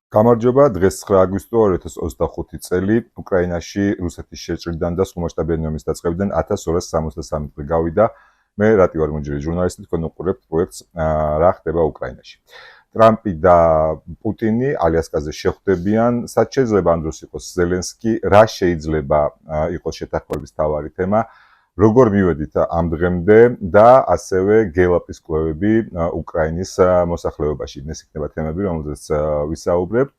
გამარჯობა, დღეს 9 აგვისტო 2025 წელი უკრაინაში რუსეთის შეჭრიდან და სრულმასშტაბიანი ომის დაწყებიდან 1263 დღე გავიდა. მე რატი ვარ მუნჯერი ჟურნალისტი, თქვენ უყურებთ პროექტს რა ხდება უკრაინაში. ტრამპი და პუტინი ალიასკაზე შეხვდებიან, სად შეიძლება ამ დროს იყოს ზელენსკი, რა შეიძლება იყოს შეთანხმების მთავარი თემა, როგორ მივედით ამ დღემდე და ასევე გელაპის კვლევები უკრაინის მოსახლეობაში. ეს იქნება თემები, რომელზეც ვისაუბრებთ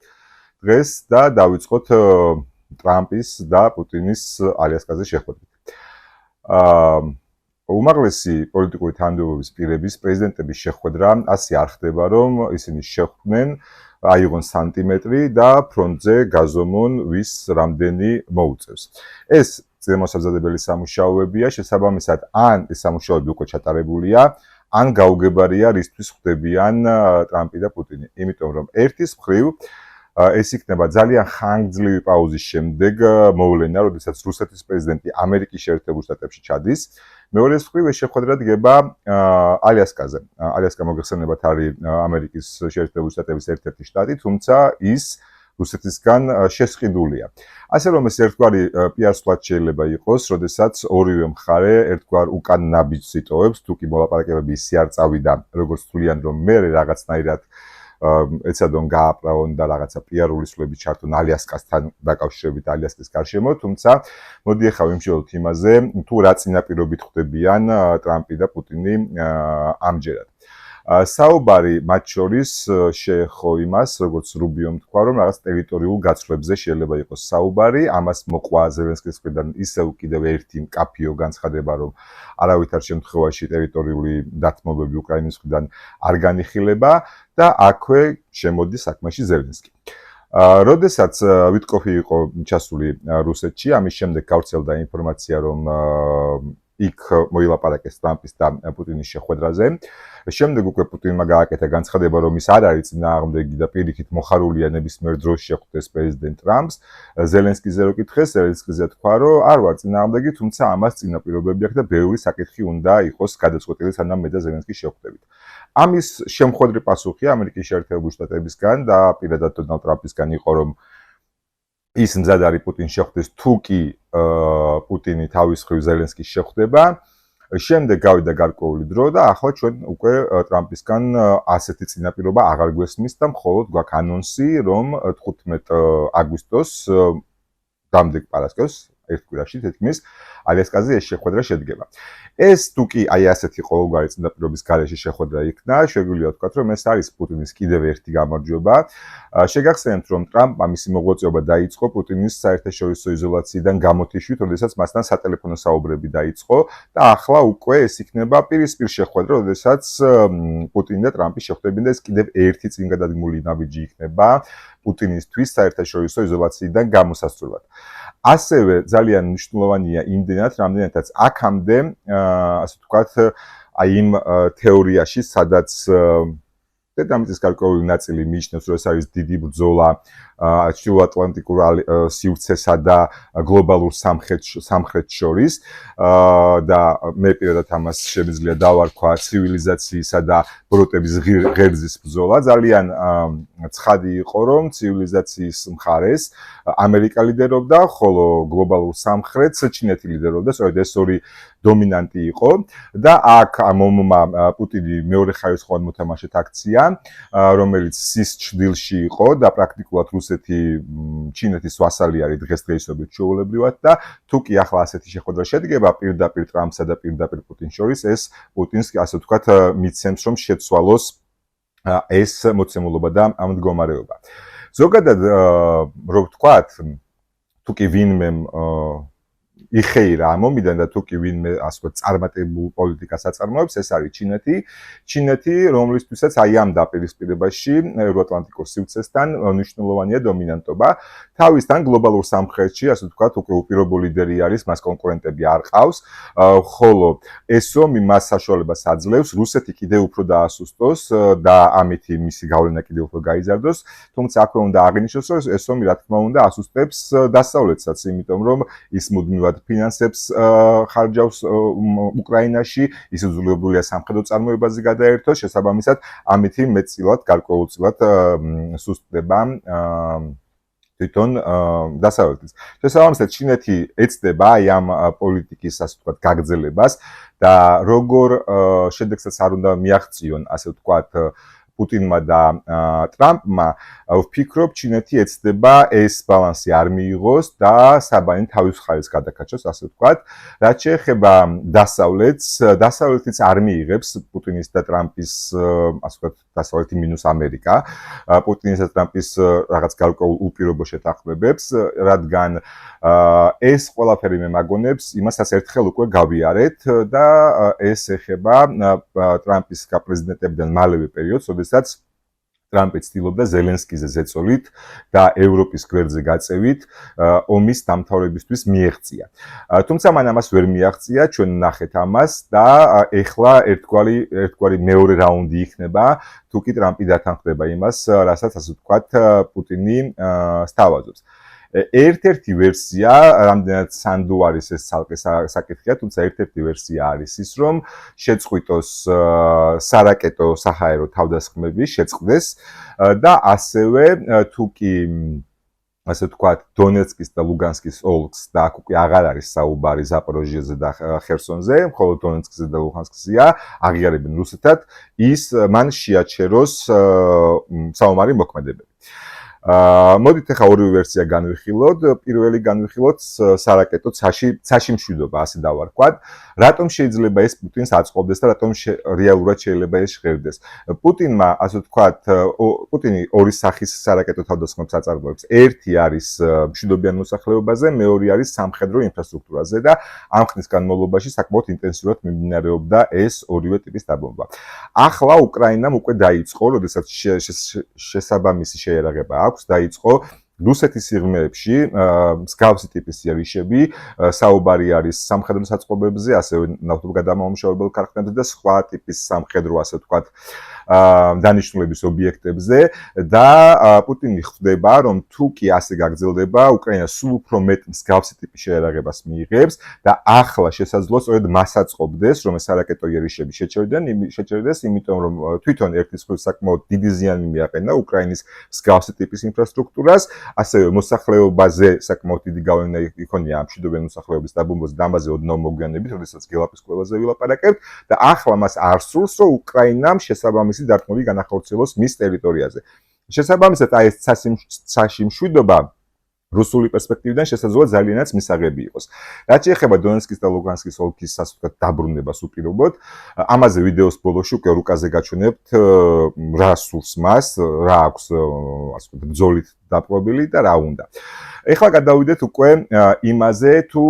დღეს და დავიწყოთ ტრამპის და პუტინის ალიასკაზე შეხვედრით. უმაღლესი პოლიტიკური თანამდებობის პირების პრეზიდენტების შეხვედრა ასე არ ხდება, რომ ისინი შეხვდნენ, აიღონ სანტიმეტრი და ფრონტზე გაზომონ ვის რამდენი მოუწევს. ეს წინამოსაზრდებელი სამუშაოებია, შესაბამისად, ან ეს სამუშაოები უკვე ჩატარებულია, ან გაუგებარია რისთვის ხვდებიან ტრამპი და პუტინი. იმიტომ რომ ერთის მხრივ ეს იქნება ძალიან ხანგრძლივი პაუზის შემდეგ მოვლენა, როდესაც რუსეთის პრეზიდენტი ამერიკის შეერთებულ შტატებში ჩადის. მეორეს მხრივ ეს შეხვედრა დგება ალიასკაზე. ალიასკა მოგეხსენებათ არის ამერიკის შეერთებული შტატების ერთ-ერთი შტატი, თუმცა ის რუსეთისგან შესყიდულია. ასე რომ ეს ერთგვარი პიარ სვლად შეიძლება იყოს, როდესაც ორივე მხარე ერთგვარ უკან ნაბიჯს იტოვებს, თუ კი მოლაპარაკებები ისე არ წავიდა, როგორც თვლიან, რომ მე რაღაცნაირად ეცადონ გააправონ და რაღაცა პიარული სვლები ჩართონ ალიასკასთან დაკავშირებით ალიასკის გარშემო, თუმცა მოდი ახლა ვიმსჯელოთ იმაზე, თუ რა წინაპირობით ხვდებიან ტრამპი და პუტინი ამჯერად. საუბარი მათ შორის შეეხო იმას, როგორც რუბიომ თქვა, რომ რაღაც ტერიტორიულ გაცვლებზე შეიძლება იყოს საუბარი, ამას მოყვა ზელენსკის მხრიდან ისევ კიდევ ერთი მკაფიო განცხადება, რომ არავითარ შემთხვევაში ტერიტორიული დათმობები უკრაინის მხრიდან არ განიხილება და აქვე შემოდის საქმეში ზელენსკი. როდესაც ვიტკოფი იყო ჩასული რუსეთში, ამის შემდეგ გავრცელდა ინფორმაცია, რომ იქ მოილაპარაკეს ტრამპის და პუტინის შეხვედრაზე. შემდეგ უკვე პუტინმა გააკეთა განცხადება, რომ ის არ არის წინააღმდეგი და პირიქით მოხარულია ნებისმიერ დროს შეხვდეს პრეზიდენტ ტრამპს. ზელენსკიზე რო კითხეს, ზელენსკიზე თქვა, რომ არ ვარ წინააღმდეგი, თუმცა ამას წინაპირობები აქვს და ბევრი საკითხი უნდა იყოს გადაწყვეტილი, სანამ მე და ზელენსკი შევხვდებით. ამის შემხვედრი პასუხი ამერიკის შეერთებულ შტატებისგან და პირადად დონალდ ტრამპისგან იყო, რომ ის მზად არის პუტინს შეხვდეს, თუ კი პუტინი თავის მხრივ ზელენსკის შეხვდება. შემდეგ გავიდა გარკვეული დრო და ახლა ჩვენ უკვე ტრამპისგან ასეთი წინაპირობა აღარ გვესმის და მხოლოდ გვაქვს ანონსი, რომ 15 აგვისტოს დამდეგ პარასკევს ერთ კვირაში თითქმის ალიასკაზე ეს შეხვედრა შედგება. ეს თუ კი აი ასეთი ყოველგვარი წინაპირობის გარეშე შეხვედრა იქნა, შეგვიძლია ვთქვათ, რომ ეს არის პუტინის კიდევ ერთი გამარჯვება. შეგახსენებთ, რომ ტრამპმა მისი მოღვაწეობა დაიწყო პუტინის საერთაშორისო იზოლაციიდან გამოთიშვით, როდესაც მასთან სატელეფონო საუბრები დაიწყო და ახლა უკვე ეს იქნება პირისპირ შეხვედრა, როდესაც პუტინი და ტრამპი შეხვდებიან და ეს კიდევ ერთი წინგადადგმული ნაბიჯი იქნება პუტინისთვის საერთაშორისო იზოლაციიდან გამოსასვლელად. ასევე ძალიან მნიშვნელოვანია იმდენად, რამდენადაც აქამდე, ასე ვთქვათ, აი იმ თეორიაში, სადაც დედამიწის გარკვეული ნაწილი მიიჩნევს, რომ ეს არის დიდი ბრძოლა ჩრდილოატლანტიკურ სივრცესა და გლობალურ სამხრეთს შორის და მე პირადად ამას შემიძლია დავარქვა ცივილიზაციისა და ბროტების ღერძის ბრძოლა. ძალიან ცხადი იყო, რომ ცივილიზაციის მხარეს ამერიკა ლიდერობდა, ხოლო გლობალურ სამხრეთს ჩინეთი ლიდერობდა, სწორედ ეს ორი დომინანტი იყო და აქ ამ ომმა პუტინი მეორე ხარისხოვან მოთამაშედ აქცია, რომელიც სის ჭრილში იყო და პრაქტიკულად რუსეთი ჩინეთის ვასალი არის დღესდღეობით ჩვეულებრივად და თუ კი ახლა ასეთი შეხვედრა შედგება პირდაპირ ტრამპსა და პირდაპირ პუტინს შორის, ეს პუტინს ასე ვთქვათ მიცემს, რომ შეცვალოს ეს მოცემულობა და ამ მდგომარეობა. ზოგადად რო ვთქვათ, თუ კი ვინმე იხეირა ამ ომიდან და თუ კი ვინმე ასე ვთქვათ წარმატებულ პოლიტიკას აწარმოებს, ეს არის ჩინეთი. ჩინეთი, რომლისთვისაც აი ამ დაპირისპირებაში ევროატლანტიკურ სივრცესთან მნიშვნელოვანია დომინანტობა. თავისთან გლობალურ სამხრეთში, ასე ვთქვათ, უკვე უპირობო ლიდერი არის, მას კონკურენტები არ ყავს, ხოლო ეს ომი მას საშუალებას აძლევს რუსეთი კიდევ უფრო დაასუსტოს და ამით მისი გავლენა კიდევ უფრო გაიზარდოს, თუმცა აქვე უნდა აღინიშნოს, რომ ეს ომი რა თქმა უნდა ასუსტებს დასავლეთსაც, იმიტომ რომ ის მუდმივად ფინანსებს ხარჯავს უკრაინაში, ის უძლებულია სამხედრო წარმოებაზე გადაერთოს, შესაბამისად, ამით მეტწილად, გარკვეულწილად სუსტდება თვითონ დასავლეთის. შესაბამისად, ჩინეთი ეცდება აი ამ პოლიტიკის, ასე ვთქვათ, გაგრძელებას და როგორ შედეგსაც არ უნდა მიაღწიონ, ასე ვთქვათ, პუტინმა და ტრამპმა, ვფიქრობ, ჩინეთი ეცდება ეს ბალანსი არ მიიღოს და საბანი თავის მხარეს გადაკაჩოს, ასე ვთქვათ. რაც შეეხება დასავლეთიც არ მიიღებს პუტინის და ტრამპის, ასე ვთქვათ, დასავლეთი მინუს ამერიკა, პუტინის და ტრამპის რაღაც გარკვეულ უპირობო შეთანხმებებს, რადგან ეს ყველაფერი მე მაგონებს, იმასაც ერთხელ უკვე გავიარეთ და ეს ეხება ტრამპის გაპრეზიდენტებიდან მალევე პერიოდს, როდესაც ტრამპი ცდილობდა ზელენსკიზე ზეწოლით და ევროპის გვერდზე გაწევით ომის დამთავრებისთვის მიეღწია. თუმცა მან ამას ვერ მიაღწია, ჩვენ ნახეთ ამას და ეხლა ერთგვარი მეორე რაუნდი იქნება, თუ კი ტრამპი დათანხმდება იმას, რასაც ასე ვთქვათ, პუტინი სთავაზობს. ერთ-ერთი ვერსია, რამდენად სანდო არის ეს ცალკე საკითხია, თუმცა ერთ-ერთი ვერსია არის ის, რომ შეწყვიტოს სარაკეტო საჰაერო თავდასხმები, შეწყდეს და ასევე თუ კი ასე ვთქვათ, დონეცკის და ლუგანსკის ოლქს და აქ უკვე აღარ არის საუბარი ზაპოროჟიეზე და ხერსონზე, მხოლოდ დონეცკზე და ლუგანსკზეა, აღიარებენ რუსეთად, ის მან შეაჩეროს საომარი მოქმედებები. მოდით ახლა ორივე ვერსია განვიხილოთ. პირველი განვიხილოთ სარაკეტო ცაში მშვიდობა, ასე დავარქვათ. რატომ შეიძლება ეს პუტინს აწყობდეს და რატომ რეალურად შეიძლება ეს ჟღერდეს? პუტინმა, ასე ვთქვათ, პუტინი ორი სახის სარაკეტო თავდასხმებს აწარმოებს. ერთი არის მშვიდობიან მოსახლეობაზე, მეორე არის სამხედრო ინფრასტრუქტურაზე და ამ ხნის განმავლობაში საკმაოდ ინტენსიურად მიმდინარეობდა ეს ორივე ტიპის დაბომბვა. ახლა უკრაინამ უკვე დაიწყო, როდესაც შესაბამისი შეიარაღება აქვს, დაიწყო რუსეთის სიღრმეებში მსგავსი ტიპის იარიშები, საუბარი არის სამხედრო საწყობებზე, ასევე ნავთობგადამამუშავებელ ქარხნებზე და სხვა ტიპის სამხედრო, ასე ვთქვათ, დანიშნულების ობიექტებზე და პუტინი ხვდება, რომ თუ კი ასე გაგრძელდება, უკრაინა სულ უფრო მეტ მსგავსი ტიპის შეიარაღებას მიიღებს და ახლა შესაძლოა სწორედ მას აწყობდეს, რომ ეს სარაკეტო იარიშები შეჩერდეს, იმიტომ რომ თვითონ ერთის მხრივ საკმაოდ დიდი ზიანი მიაყენა უკრაინის მსგავსი ტიპის ინფრასტრუქტურას, ასევე მოსახლეობაზე საკმაოდ დიდი გავლენა იქონია ამ მშვიდობიან მოსახლეობის დაბომბვაზე და ამაზე ოდნავ მოგვიანებით, როდესაც გელაპის კვლევაზე ვილაპარაკებთ და ახლა მას არ სურს, რომ უკრაინამ შესაბამისი დარტყმები განახორციელოს მის ტერიტორიაზე. შესაბამისად, აი ეს ცაში მშვიდობა რუსული პერსპექტივიდან შესაძლოა ძალიანაც მისაღები იყოს. რაც შეეხება დონეცკის და ლუგანსკის ოლქის, ასე ვთქვათ, დაბრუნებას უპირობოდ, ამაზე ვიდეოს ბოლოში უკვე რუკაზე გაჩვენებთ, რა სურს მას, რა აქვს, ასე ვთქვათ, ბრძოლით დაპყრობილი და რა უნდა. ეხლა გადავიდეთ უკვე იმაზე, თუ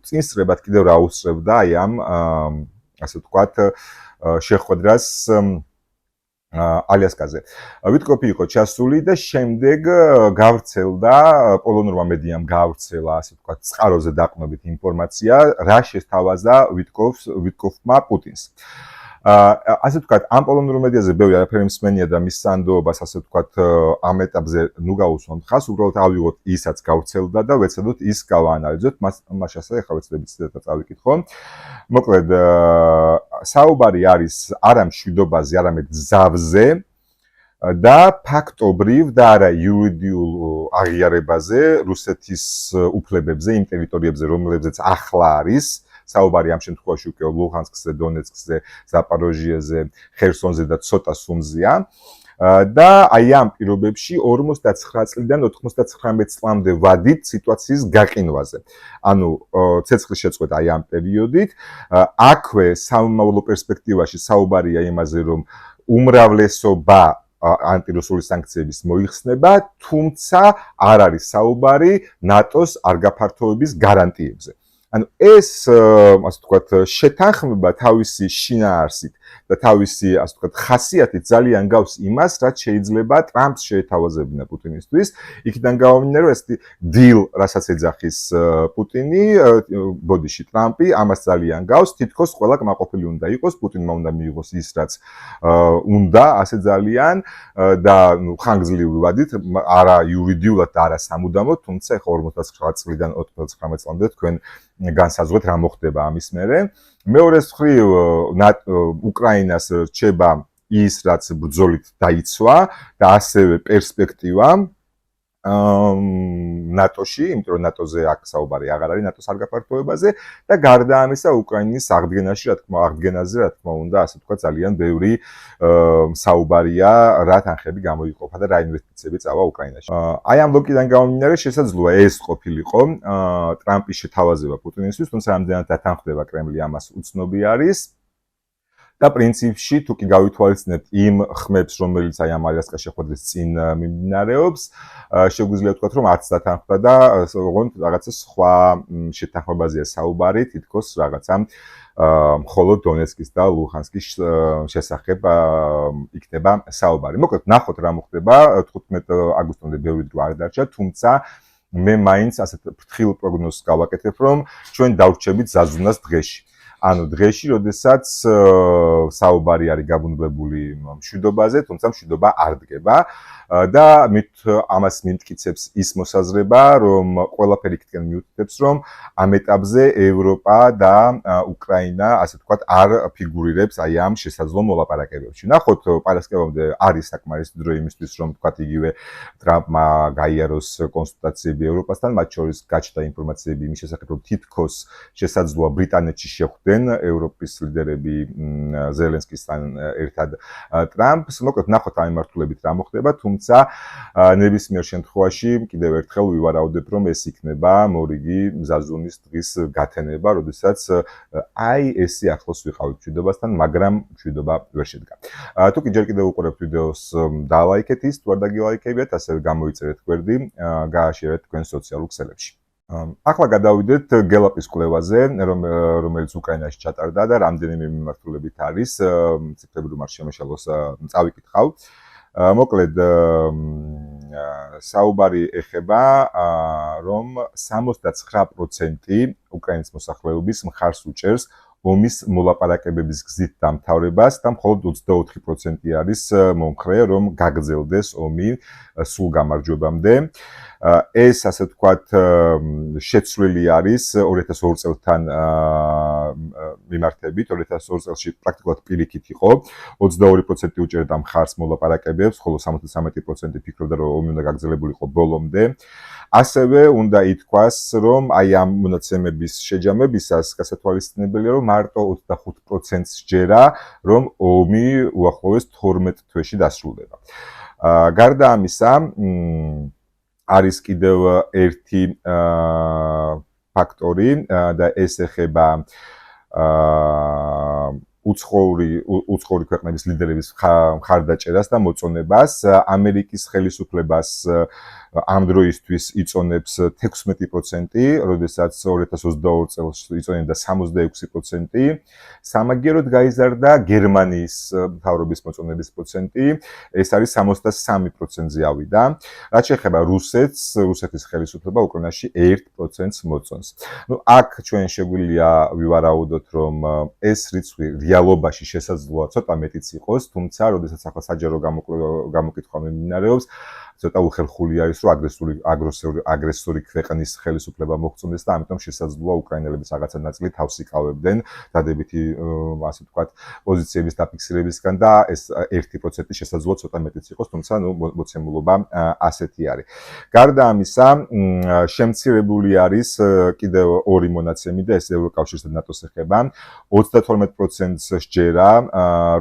წინსწრებად კიდევ რა უსწრებდა აი ამ, ასე ვთქვათ, შეხვედრას ალიასკაზე. ვიტკოფი იყო ჩასული და შემდეგ გავრცელდა პოლონურმა მედიამ გავრცელა, ასე ვთქვათ, წყაროზე დაყრდნობით ინფორმაცია, რა შესთავაზა ვიტკოფმა პუტინს. ასე ვთქვათ, ამ პოლონურ მედიაზე ბევრი არაფერი მსმენია და მის სანდოობას, ასე ვთქვათ, ამ ეტაპზე ნუ გაუსვამთ ხას, უბრალოდ ავიღოთ ისაც გავრცელდა და ვეცადოთ ის გავაანალიზოთ, მასაშასე ახლა ვეცდებით ციტატა წავიკითხო. მოკლედ, საუბარი არის არა მშვიდობაზე, არამედ გზავზე და ფაქტობრივ და არა იურიდიულ აღიარებაზე რუსეთის უფლებებზე, იმ ტერიტორიებზე, რომლებზეც ახლა არის საუბარი ამ შემთხვევაში უკვე ლუგანსკზე, დონეცკზე, ზაპოროჟიეზე, ხერსონზე და ცოტა სუმზეა. და აი ამ პირობებში 49 წლიდან 99 წლამდე ვადით სიტუაციის გაყინვაზე. ანუ ცეცხლის შეწყვეტა აი ამ პერიოდით. აქვე სამომავლო პერსპექტივაში საუბარია იმაზე, რომ უმრავლესობა ანტირუსული სანქციების მოიხსნება, თუმცა არ არის საუბარი ნატოს არ გაფართოების გარანტიებზე. ანუ ეს, ასე ვთქვათ, შეთანხმება თავისი შინაარსით და თავისი, ასე ვთქვათ, ხასიათით ძალიან გავს იმას, რაც შეიძლება ტრამპს შეეთავაზებინა პუტინისთვის. იქიდან გამომდინარე, რომ ესეთი დილ, რასაც ეძახის პუტინი, ბოდიში ტრამპი, ამას ძალიან გავს, თითქოს ყველა კმაყოფილი უნდა იყოს, პუტინმა უნდა მიიღოს ის, რაც უნდა, ასე ძალიან და ხანგრძლივი ვადით, არა იურიდიულად და არა სამუდამოდ, თუმცა ეხლა 49 წლიდან 99 წლამდე თქვენ განსაზღვრეთ რა მოხდება ამის მერე. მეორე მხრივ უკრაინას რჩება ის, რაც ბრძოლით დაიცვა და ასევე პერსპექტივა ნატოში, იმიტომ რომ ნატოზე აქ საუბარი აღარ არის ნატოს არ გაფართოებაზე და გარდა ამისა უკრაინის აღდგენაზე, რა თქმა უნდა, ასე თქვა ძალიან ბევრი საუბარია, რა თანხები გამოიყოფა და რა ინვესტიციები წავა უკრაინაში. აი ამ ლოგიკიდან გამომდინარე, შესაძლოა ეს ყოფილიყო ტრამპის შეთავაზება პუტინისთვის, თუმცა რამდენად დათანხმდება კრემლი ამას უცნობი არის. და პრინციპში თუ კი გავითვალისწინებთ იმ ხმებს, რომელიც აი ამ ალიასკას შეხვედრის წინ მიმდინარეობს, შეგვიძლია ვთქვათ, რომ არც დათანხმდა და ოღონდ რაღაცა სხვა შეთანხმებაზეა საუბარი, თითქოს რაღაცა მხოლოდ დონეცკის და ლუჰანსკის შესახებ იქნება საუბარი. მოკლედ, ნახოთ რა მოხდება 15 აგვისტომდე ბევრი დრო არ დარჩა, თუმცა მე მაინც ასეთ ფრთხილ პროგნოზს გავაკეთებ, რომ ჩვენ დავრჩებით ზაზუნას დღეში. ანუ დღეში, როდესაც საუბარი არის გაბუნებებული მშვიდობაზე, თუმცა მშვიდობა არ დგება და ამას მიმტკიცებს ის მოსაზრება, რომ ყველაფერი იქიდან მიუთითებს, რომ ამ ეტაპზე ევროპა და უკრაინა, ასე ვთქვათ, არ ფიგურირებს აი ამ შესაძლო მოლაპარაკებებში. ნახოთ, პარასკევამდე არის საკმარისი დრო იმისთვის, რომ ვთქვათ, იგივე ტრამპმა გაიაროს კონსულტაციები ევროპასთან, მათ შორის გაჩნდა ინფორმაციები იმის შესახებ, რომ თითქოს შესაძლოა ბრიტანეთში შეხვდნენ ევროპის ლიდერები ზელენსკისთან ერთად ტრამპს. მოკლედ, ნახოთ ამ მიმართულებით რა მოხდება, თუმცა ნებისმიერ შემთხვევაში კიდევ ერთხელ ვივარაუდებ, რომ ეს იქნება მორიგი ზაზუნის დღის გათენება, როდესაც აი ესე ახლოს ვიყავით მშვიდობასთან, მაგრამ მშვიდობა ვერ შედგა. თუ კი ჯერ კიდევ უყურებთ ვიდეოს, დალაიქეთ ის, თუ არ დაგილაიქებიათ, ასევე გამოიწერეთ გვერდი, გააშერეთ თქვენ სოციალურ ქსელებში. ახლა გადავიდეთ გელაპის კვლევაზე, რომელიც უკრაინაში ჩატარდა და რამდენიმე მიმართულებით არის, ციფრები რომ არ შემეშალოს, წავიკითხავ. მოკლედ, საუბარი ეხება, რომ 69% უკრაინის მოსახლეობის მხარს უჭერს ომის მოლაპარაკებების გზით დამთავრებას და მხოლოდ 24% არის მომხრე, რომ გაგრძელდეს ომი სულ გამარჯვებამდე. ეს, ასე ვთქვათ, შეცვლილი არის 2002 წელთან მიმართებით. 2002 წელში პრაქტიკულად პირიქით იყო, 22% უჭერდა მხარს მოლაპარაკებებს, ხოლო 73% ფიქრობდა, რომ ომი უნდა გაგრძელებულიყო ბოლომდე. ასევე უნდა ითქვას, რომ აი ამ მონაცემების შეჯამებისას გასათვალისწინებელია, რომ მარტო 25%-ს ჯერა, რომ ომი უახლოეს 12 თვეში დასრულდება. გარდა ამისა, არის კიდევ ერთი ფაქტორი და ეს ეხება უცხოური ქვეყნების ლიდერების მხარდაჭერას და მოწონებას. ამერიკის ხელისუფლებას ამ დროისთვის იწონებს 16%, როდესაც 2022 წელს იწონებდა 66%. სამაგიეროდ გაიზარდა გერმანიის მთავრობის მოწონების პროცენტი, ეს არის 63%-ზე ავიდა. რაც შეეხება რუსეთის ხელისუფლება უკრაინაში 1%-ს მოწონს. აქ ჩვენ შეგვიძლია ვივარაუდოთ, რომ ეს რიცხვი რეალობაში შესაძლოა ცოტა მეტიც იყოს, თუმცა როდესაც ახლა საჯარო გამოკითხვა მიმდინარეობს, ცოტა უხერხული არის, რომ აგრესორი ქვეყნის ხელისუფლება მოხწონდეს და ამიტომ შესაძლოა უკრაინელების რაღაცა ნაწილი თავს იკავებდნენ დადებითი, ასე ვთქვათ, პოზიციების დაფიქსირებისგან და ეს 1% შესაძლოა ცოტა მეტიც იყოს, თუმცა მოცემულობა ასეთი არის. გარდა ამისა, შემცირებული არის კიდევ ორი მონაცემი და ეს ევროკავშირს და ნატოს ეხება. 32%-ს სჯერა,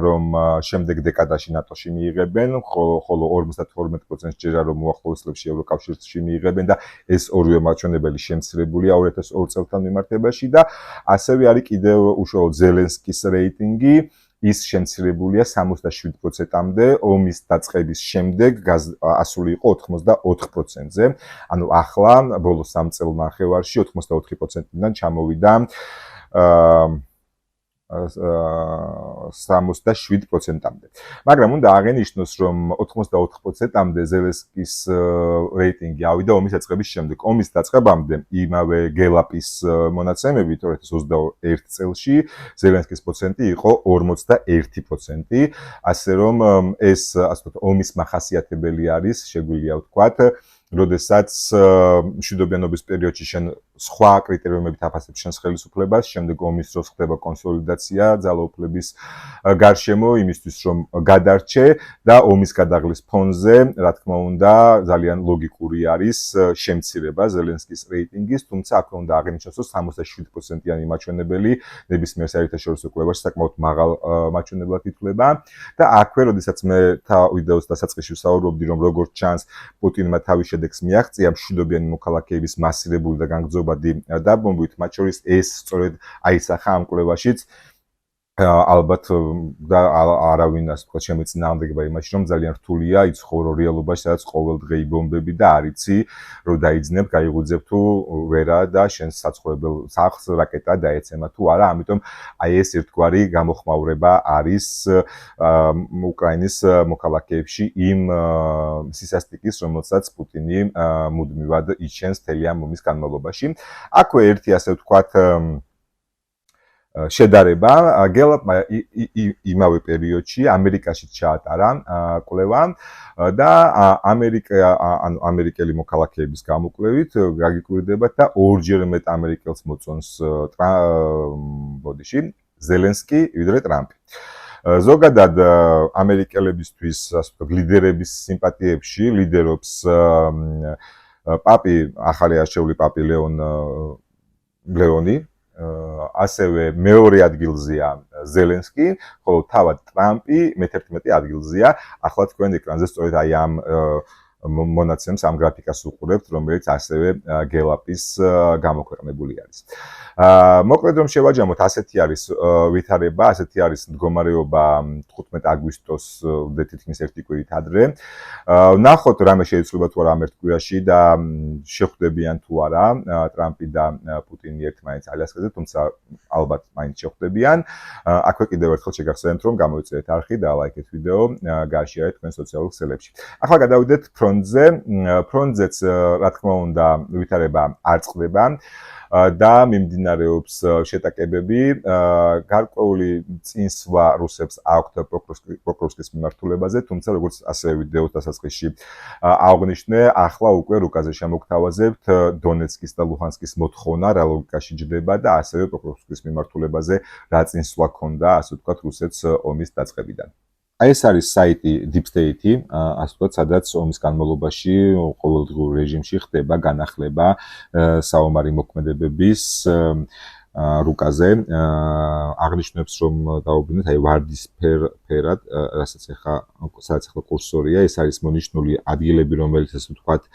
რომ შემდეგ დეკადაში ნატოში მიიღებენ, ხოლო 52%-ს სჯერა, რომ უახლოეს წლებში ევროკავშირში მიიღებენ და ეს ორივე მაჩვენებელი შემცირებულია 2002 წელთან მიმართებაში და ასევე არის კიდევ უშუალოდ ზელენსკის რეიტინგი, ის შემცირებულია 67%-მდე, ომის დაწყების შემდეგ ასული იყო 84%-ზე. ანუ ახლა ბოლო 3 წელნახევარში 84%-დან ჩამოვიდა 67%-მდე. მაგრამ უნდა აღენიშნოს, რომ 84%-მდე ზელენსკის რეიტინგი ავიდა ომის დაწყების შემდეგ. ომის დაწყებამდე იმავე გელაპის მონაცემებით 2021 წელში ზელენსკის პროცენტი იყო 41%, ასე რომ ეს ასე ვთქვათ ომის მახასიათებელი არის, შეგვიძლია ვთქვათ, როდესაც მშვიდობიანობის პერიოდში შენ სხვა კრიტერიუმებით აფასებ შენს ხელისუფლებას, შემდეგ ომის დროს ხდება კონსოლიდაცია ძალაუფლების გარშემო იმისთვის, რომ გადარჩე და ომის გადაღლის ფონზე, რა თქმა უნდა, ძალიან ლოგიკური არის შემცირება ზელენსკის რეიტინგის, თუმცა აქვე უნდა აღინიშნოს, რომ 67%-იანი მაჩვენებელი ნებისმიერ საერთაშორისო კვლევაში საკმაოდ მაღალ მაჩვენებლად ითვლება და აქვე, როდესაც მე ვიდეოს დასაწყისში ვსაუბრობდი, რომ როგორც ჩანს, პუტინმა თავის შედეგს მიაღწია მშვიდობიანი მოქალაქეების მასირებული და განგრძობადი დაბომბვით, მათ შორის ეს სწორედ აისახა ამ კვლევაშიც. ალბათ და არავინ ასე ვთქვათ შემეწინააღმდეგება იმაში, რომ ძალიან რთულია იცხოვრო რეალობაში, სადაც ყოველდღე იბომბები და არ იცი, რომ დაიძინებ, გაიღუძებ თუ ვერა და შენს საცხოვრებელ სახლს რაკეტა დაეცემა თუ არა, ამიტომ აი ეს ერთგვარი გამოხმაურება არის უკრაინის მოქალაქეებში იმ სისასტიკის, რომელსაც პუტინი მუდმივად იჩენს მთელი ამ ომის განმავლობაში. აქვე ერთი ასე ვთქვათ შედარება გელაპმა იმავე პერიოდში ამერიკაში ჩაატარა კვლევა და ამერიკელი მოქალაქეების გამოკვლევით გაგიკვირდებათ და ორჯერ მეტ ამერიკელს მოწონს ზელენსკი ვიდრე ტრამპი. ზოგადად ამერიკელებისთვის ასე ვთქვათ ლიდერების სიმპათიებში ლიდერობს ახალი არჩეული პაპი ლეონი ასევე მეორე ადგილზეა ზელენსკი, ხოლო თავად ტრამპი მე-11 ადგილზეა. ახლა თქვენ ეკრანზე სწორედ აი ამ მონაცემს, ამ გრაფიკას უყურებთ, რომელიც ასევე გელაპის გამოქვეყნებული არის. მოკლედ რომ შევაჯამოთ, ასეთი არის ვითარება, ასეთი არის მდგომარეობა 15 აგვისტოსამდე თითქმის ერთი კვირით ადრე. ვნახოთ რამე შეიძლება თუ არა ამ ერთ კვირაში და შეხვდებიან თუ არა ტრამპი და პუტინი ერთმანეთს ალიასკაზე, თუმცა ალბათ მაინც შეხვდებიან. აქვე კიდევ ერთხელ შეგახსენებთ, რომ გამოიწერეთ არხი და ლაიქეთ ვიდეო, გააშიარეთ თქვენ სოციალურ ქსელებში. ახლა გადავიდეთ ფრონტზე. ფრონტზეც რა თქმა უნდა ვითარება არ წყდება და მიმდინარეობს შეტაკებები. გარკვეული წინსვლა რუსებს აქვთ პოკროვსკის მიმართულებაზე, თუმცა როგორც ასევე ვიდეოს დასაწყისში აღნიშნე, ახლა უკვე რუკაზე შემოგთავაზებთ დონეცკის და ლუჰანსკის მოთხოვნა რა ლოგიკაში ჯდება და ასევე პოკროვსკის მიმართულებაზე რა წინსვლა ქონდა, ასე ვთქვათ, რუსეთს ომის დაწყებიდან. აი ეს არის საიტი Deep State, ასე ვთქვათ, სადაც ომის განმავლობაში ყოველდღიურ რეჟიმში ხდება განახლება საომარი მოქმედებების რუკაზე. აღნიშნებს, რომ დაუბრუნდეთ აი ვარდისფერად, სადაც ახლა კურსორია, ეს არის მონიშნული ადგილები, რომელიც ასე ვთქვათ,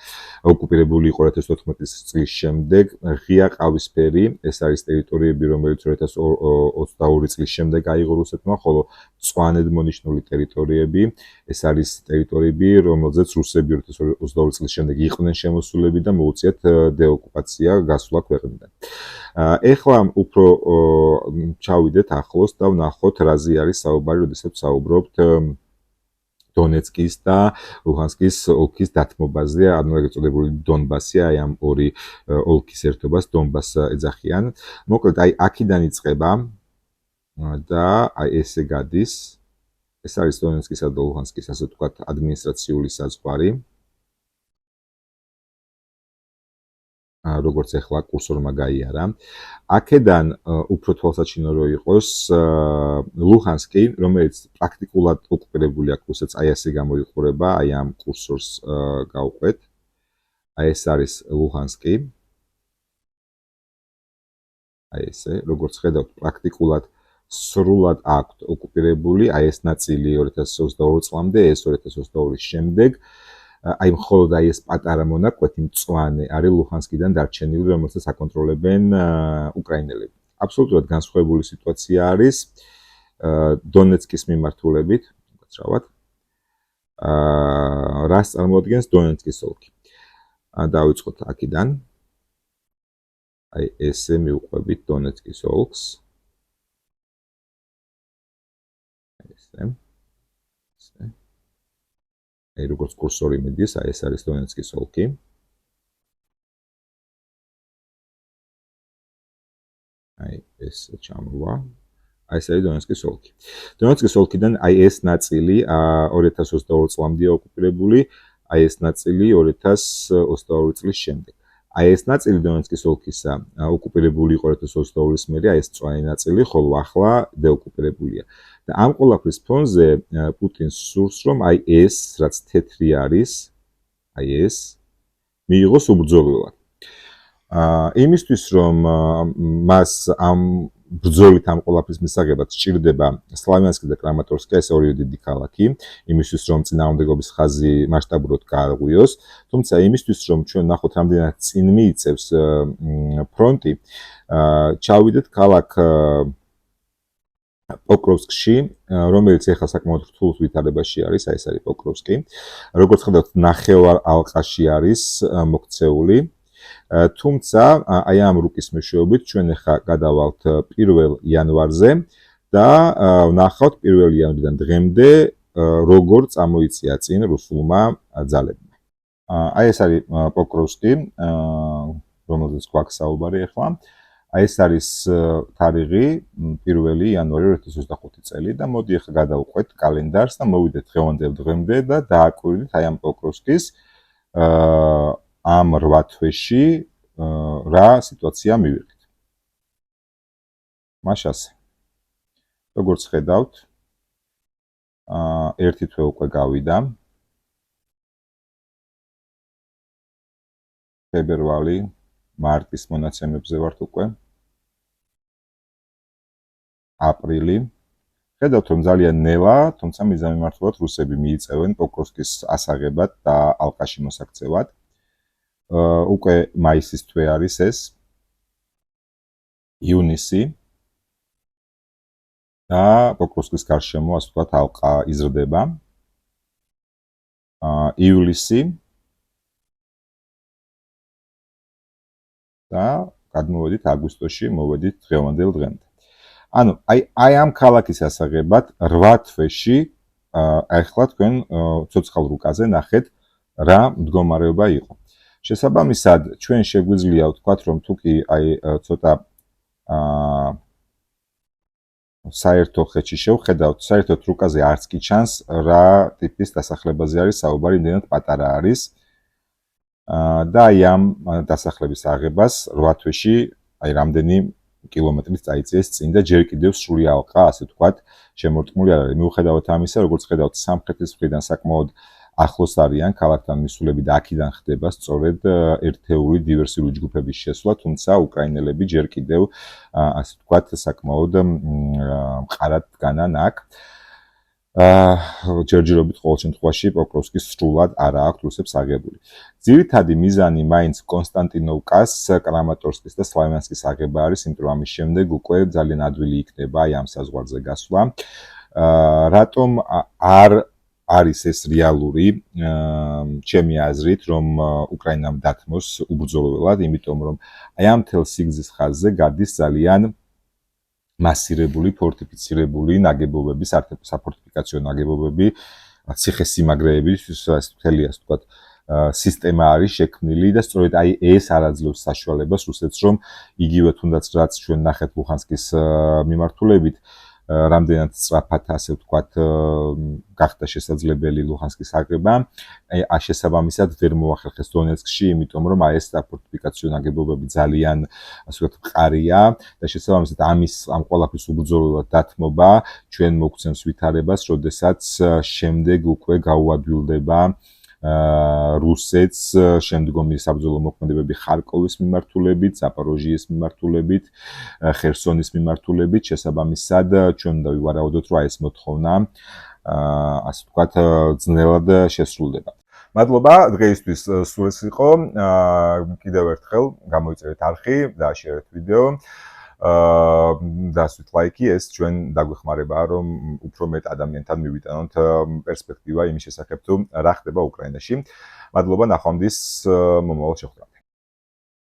ოკუპირებული იყო 2014 წლის შემდეგ. ღია ყავისფერი, ეს არის ტერიტორიები, რომელიც 2022 წლის შემდეგ აიღო რუსეთმა, ხოლო მწვანედ მონიშნული ტერიტორიები, ეს არის ტერიტორიები, რომელზეც რუსები 2022 წლის შემდეგ იყვნენ შემოსულები და მოუწიათ დეოკუპაცია, გასვლა ქვეყნიდან. ეხლა უფრო ჩავიდეთ ახლოს და ვნახოთ რაზე არის საუბარი, როდესაც საუბრობთ დონეცკის და ლუჰანსკის ოლქის დათმობაზე, ანუ ეგრეთ წოდებული დონბასი, აი ამ ორი ოლქის ერთობას დონბას ეძახიან. მოკლედ აი აქედან იწყება და აი ესე გადის. ეს არის დონეცკისა და ლუჰანსკის ასე ვთქვათ ადმინისტრაციული საზღვარი. როგორც ახლა კურსორმა გაიარა. აქედან უფრო თვალსაჩინო რო იყოს ლუჰანსკი, რომელიც პრაქტიკულად ოკუპირებული აქვს რუსეთს, აი ასე გამოიყურება, აი ამ კურსორს გავყვეთ. აი ეს არის ლუჰანსკი. აი ესე, როგორც ხედავთ, პრაქტიკულად სრულად აქვს ოკუპირებული, აი ეს ნაწილი 2022 წლამდე, ეს 2022-ის შემდეგ. აი მხოლოდ აი ეს პატარა მონაკვეთი მწვანე არის ლუჰანსკიდან დარჩენილი, რომელსაც აკონტროლებენ უკრაინელები. აბსოლუტურად განსხვავებული სიტუაცია არის დონეცკის მიმართულებით, გაცრავად. რას წარმოადგენს დონეცკის ოლქი? დავიწყოთ აქედან. აი ესე მივყვებით დონეცკის ოლქს. აი როგორც კურსორი მიდის, აი ეს არის დონეცკის ოლქი. აი ეს ჩამოვა. აი ეს არის დონეცკის ოლქი. დონეცკის ოლქიდან აი ეს ნაწილი 2022 წლამდე ოკუპირებული, აი ეს ნაწილი 2022 წლის შემდეგ. აი ეს ნაწილი დონეცკის ოლქისა ოკუპირებული იყო 2022-ის მერე, აი ეს მწვანე ნაწილი, ხოლო ახლა დეოკუპირებულია. და ამ ყველაფრის ფონზე პუტინს სურს, რომ აი ეს, რაც თეთრი არის, აი ეს მიიღოს უბრძოლველად. იმისთვის, რომ მას ამ ბრძოლით ამ ყველაფრის მისაღებად სჭირდება სლავიანსკი და კრამატორსკი, ეს ორი დიდი ქალაქი, იმისთვის, რომ წინააღმდეგობის ხაზი მასშტაბურად გააღვიოს, თუმცა იმისთვის, რომ ჩვენ ნახოთ, რამდენად წინ მიიწევს ფრონტი, ჩავიდეთ ქალაქ პოკროვსკში, რომელიც ახლა საკმაოდ რთულ ვითარებაში არის, აი ეს არის პოკროვსკი. როგორც ხედავთ, ნახევარ ალყაში არის მოქცეული. თუმცა აი ამ რუკის მეშვეობით ჩვენ ახლა გადავალთ 1 იანვარზე და ვნახავთ 1 იანვრიდან დღემდე როგორ წამოიწია წინ რუსულმა ძალებმა. აი ეს არის პოკროვსკი, რომელზეც გვაქვს საუბარი ახლა. აი ეს არის თარიღი 1 იანვარი 2025 წელი და მოდი ახლა გადავყვეთ კალენდარს და მოვიდეთ დღევანდელ დღემდე და დააკვირდით აი ამ პოკროვსკის ამ 8 თვეში რა სიტუაცია მივიღეთ. მაშასე. როგორც ხედავთ, ერთი თვე უკვე გავიდა. ფებრვარი, მარტის მონაცემებზე ვართ უკვე. აპრილი. ხედავთ, რომ ძალიან ნელა, თუმცა მიზანმიმართულად რუსები მიიწევენ პოკროვსკის ასაღებად და ალყაში მოსაქცევად. უკვე მაისის თვე არის ეს. ივნისი. და პოკროვსკის გარშემო, ასე ვთქვათ, ალყა იზრდება. ივლისი. და გადმოვედით აგვისტოში, მოვედით დღევანდელ დღემდე. ანუ აი ამ ქალაქის ასაღებად 8 თვეში ახლა თქვენ ცოცხალ რუკაზე ნახეთ რა მდგომარეობა იყო. შესაბამისად, ჩვენ შეგვიძლია ვთქვათ, რომ თუკი აი ცოტა საერთო ხედში შევხედავთ, საერთოდ რუკაზე არც კი ჩანს რა ტიპის დასახლებაზე არის საუბარი, იმდენად პატარა არის. და აი ამ დასახლების აღებას 8 თვეში აი რამდენი კილომეტრით წაიწიეს წინ და ჯერ კიდევ სრული ალყა, ასე ვთქვათ, შემორტყმული არ არის. მიუხედავად ამისა, როგორც ხედავთ, სამხრეთის მხრიდან საკმაოდ ახლოს არიან ქალაქთან მისულები და აქედან ხდება სწორედ ერთეული დივერსიული ჯგუფების შესვლა, თუმცა უკრაინელები ჯერ კიდევ ასე ვთქვათ, საკმაოდ მყარად დგანან აქ. ჯერჯერობით ყოველ შემთხვევაში პოკროვსკი სრულად არა აქვს რუსებს აღებული. ძირითადი მიზანი მაინც კონსტანტინოვკას, კრამატორსკის და სლავიანსკის აღება არის, იმიტომ რომ ამის შემდეგ უკვე ძალიან ადვილი იქნება აი ამ საზღვარზე გასვლა. რატომ არ არის ეს რეალური, ჩემი აზრით, რომ უკრაინამ დათმოს უბრძოლველად, იმიტომ რომ აი ამ მთელ სიგრძის ხაზზე გადის ძალიან მასირებული, ფორტიფიცირებული ნაგებობები, საფორტიფიკაციო ნაგებობები, ციხესიმაგრეები, მთელი ასე ვთქვათ, სისტემა არის შექმნილი და სწორედ აი ეს არაძლევს საშუალებას რუსეთს, რომ იგივე თუნდაც რაც ჩვენ ნახეთ ლუჰანსკის მიმართულებით, რამდენად სწრაფად ასე ვთქვათ, გახდა შესაძლებელი ლუჰანსკის აღება, აი შესაბამისად ვერ მოახერხეს დონეცკში, იმიტომ რომ აი ეს საფორტიფიკაციო ნაგებობები ძალიან ასე ვთქვათ მყარია და შესაბამისად ამ ყველაფრის უბრძოლველად დათმობა ჩვენ მოგცემს ვითარებას, როდესაც შემდეგ უკვე გაუადვილდება რუსეთს შემდგომი საბრძოლო მოქმედებები ხარკოვის მიმართულებით, ზაპოროჟიეს მიმართულებით, ხერსონის მიმართულებით, შესაბამისად ჩვენ უნდა ვივარაუდოთ, რომ ეს მოთხოვნა ასე ვთქვათ, ძნელად შესრულდება. მადლობა, დღეისთვის სულ ეს იყო. კიდევ ერთხელ გამოიწერეთ არხი, დააშერეთ ვიდეო. დასვით ლაიქი, ეს ჩვენ დაგვეხმარება, რომ უფრო მეტ ადამიანთან მივიტანოთ პერსპექტივა იმის შესახებ, თუ რა ხდება უკრაინაში. მადლობა, ნახვამდის მომავალ შეხვედრამდე.